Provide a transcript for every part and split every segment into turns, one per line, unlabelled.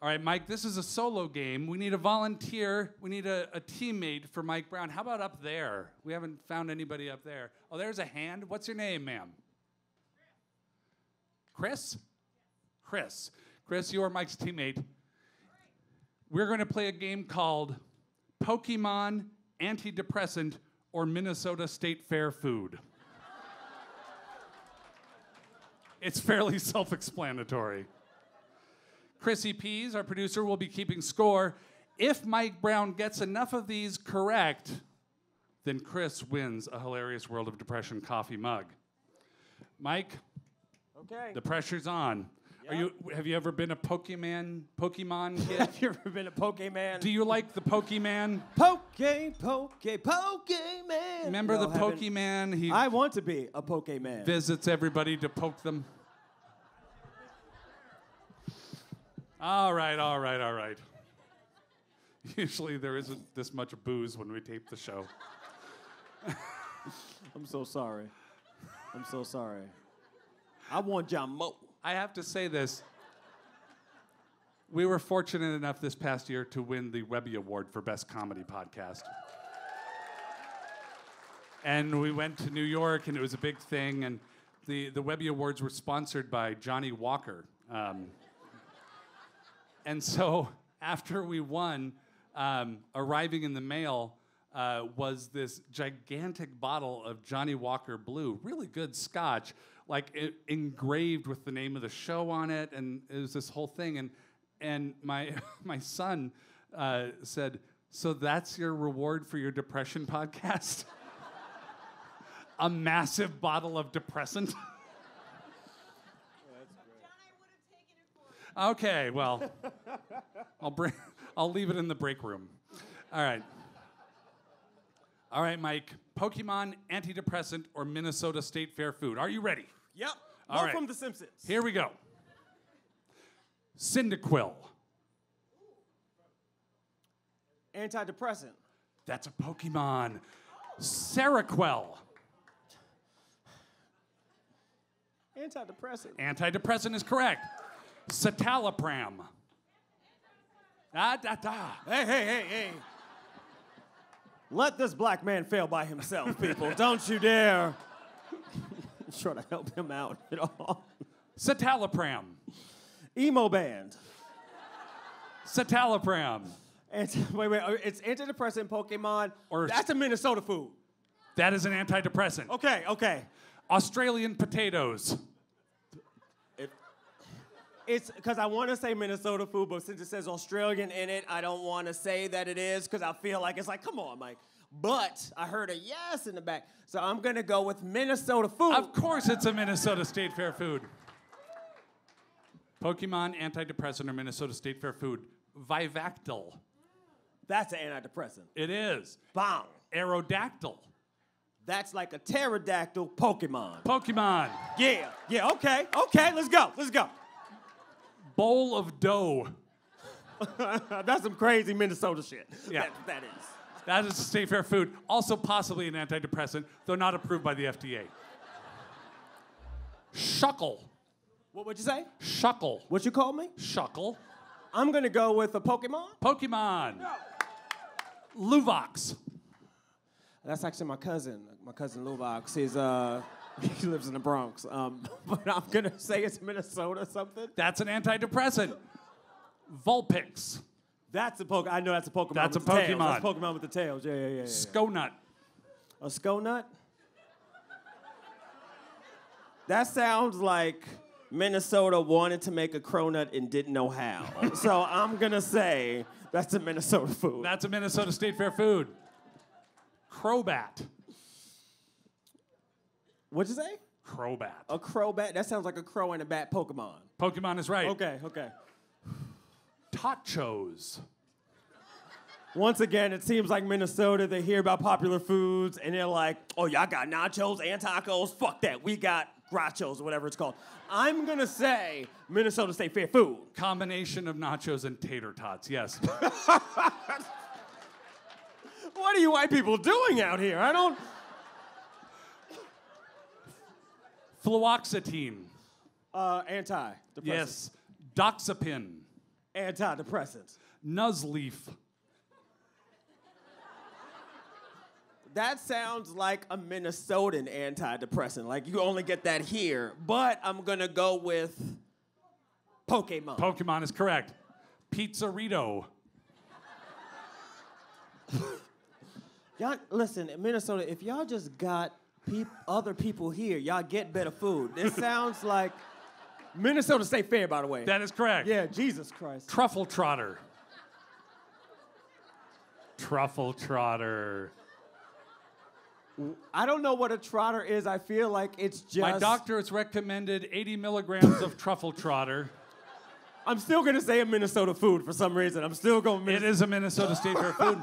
All right, Mike, this is a solo game. We need a volunteer. We need a teammate for Mike Brown. How about up there? We haven't found anybody up there. Oh, there's a hand. What's your name, ma'am? Chris? Chris. Chris, you are Mike's teammate. We're going to play a game called Pokémon, Antidepressant, or Minnesota State Fair Food. It's fairly self-explanatory. Chrissy Pease, our producer, will be keeping score. If Mike Brown gets enough of these correct, then Chris wins a Hilarious World of Depression coffee mug. Mike,
okay.
The pressure's on.
Yep.
Have you ever been a Pokemon kid?
Have you ever been a Pokemon?
Do you like the Pokemon?
Pokemon.
Remember the Pokemon?
I want to be a Pokemon.
Visits everybody to poke them. All right. Usually there isn't this much booze when we tape the show.
I'm so sorry. I want John Moe.
I have to say this. We were fortunate enough this past year to win the Webby Award for Best Comedy Podcast. And we went to New York, and it was a big thing. And the Webby Awards were sponsored by Johnny Walker. And so after we won, arriving in the mail was this gigantic bottle of Johnny Walker Blue, really good scotch, like engraved with the name of the show on it, and it was this whole thing. And my son said, "So that's your reward for your depression podcast? A massive bottle of depressant?" Okay, well, I'll leave it in the break room. All right, Mike. Pokemon, antidepressant, or Minnesota State Fair food? Are you ready?
Yep.
All right.
From The Simpsons.
Here we go. Cyndaquil.
Antidepressant.
That's a Pokemon. Seroquel.
Antidepressant.
Antidepressant is correct. Citalopram.
Hey. Let this black man fail by himself, people. Don't you dare try to help him out at all.
Citalopram.
Emo band.
Citalopram.
Wait. It's antidepressant Pokemon.
Or
that's a Minnesota food.
That is an antidepressant.
Okay.
Australian potatoes.
It's because I want to say Minnesota food, but since it says Australian in it, I don't want to say that it is because I feel like it's like, come on, Mike. But I heard a yes in the back, so I'm going to go with Minnesota food.
Of course it's a Minnesota State Fair food. Pokemon, antidepressant, or Minnesota State Fair food? Vivactil.
That's an antidepressant.
It is.
Bang.
Aerodactyl.
That's like a pterodactyl Pokemon.
Pokemon.
Yeah, okay, let's go.
Bowl of dough.
That's some crazy Minnesota shit.
Yeah.
That is.
That is a State Fair food. Also possibly an antidepressant, though not approved by the FDA. Shuckle.
What would you say?
Shuckle.
What you call me?
Shuckle.
I'm going to go with a Pokemon.
Pokemon. Luvox.
That's actually my cousin. My cousin Luvox. He lives in the Bronx. But I'm going to say it's Minnesota something.
That's an antidepressant. Vulpix.
That's a Pokemon. I know that's a Pokemon.
That's
with
a
the
Pokemon.
Tails. That's a Pokemon with the tails. Yeah.
Skonut.
A Skonut? That sounds like Minnesota wanted to make a cronut and didn't know how. So I'm going to say that's a Minnesota food.
That's a Minnesota State Fair food. Crobat.
What'd you say?
Crobat.
A crowbat? That sounds like a crow and a bat Pokemon.
Pokemon is right.
Okay.
Totchos.
Once again, it seems like Minnesota, they hear about popular foods, and they're like, oh, y'all got nachos and tacos? Fuck that. We got grachos or whatever it's called. I'm going to say Minnesota State Fair food.
Combination of nachos and tater tots, yes.
What are you white people doing out here? I don't...
Fluoxetine.
Antidepressant.
Yes. Doxepin.
Antidepressants.
Nuzleaf.
That sounds like a Minnesotan antidepressant. Like you only get that here. But I'm gonna go with Pokémon.
Pokémon is correct. Pizzarito.
Y'all, listen, in Minnesota, if y'all just got other people here, y'all get better food. This sounds like Minnesota State Fair, by the way.
That is correct.
Yeah, Jesus Christ.
Truffle trotter. Truffle trotter.
I don't know what a trotter is. I feel like it's just...
My doctor has recommended 80 milligrams of truffle trotter.
I'm still going to say a Minnesota food for some reason. I'm still going
It is a Minnesota State Fair food.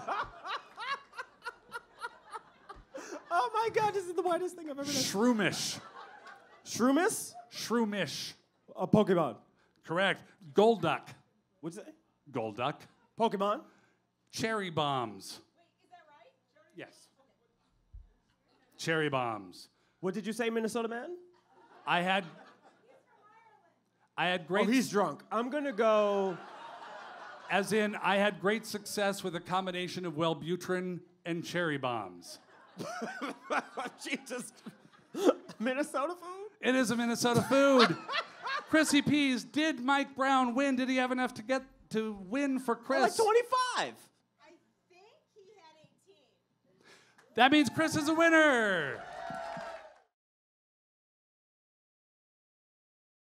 Oh my God, this is the whitest thing I've ever done.
Shroomish.
Shroomis?
Shroomish.
A Pokemon.
Correct. Golduck.
What's it?
Golduck.
Pokemon.
Cherry bombs.
Wait, is that right?
Yes. Cherry bombs.
What did you say, Minnesota man?
I had great...
Oh, he's drunk. I'm going to go...
As in, I had great success with a combination of Wellbutrin and cherry bombs.
Jesus. Minnesota food?
It is a Minnesota food. Chrissy Peas, did Mike Brown win? Did he have enough to get to win for Chris?
Like 25.
I think he had 18.
That means Chris is a winner.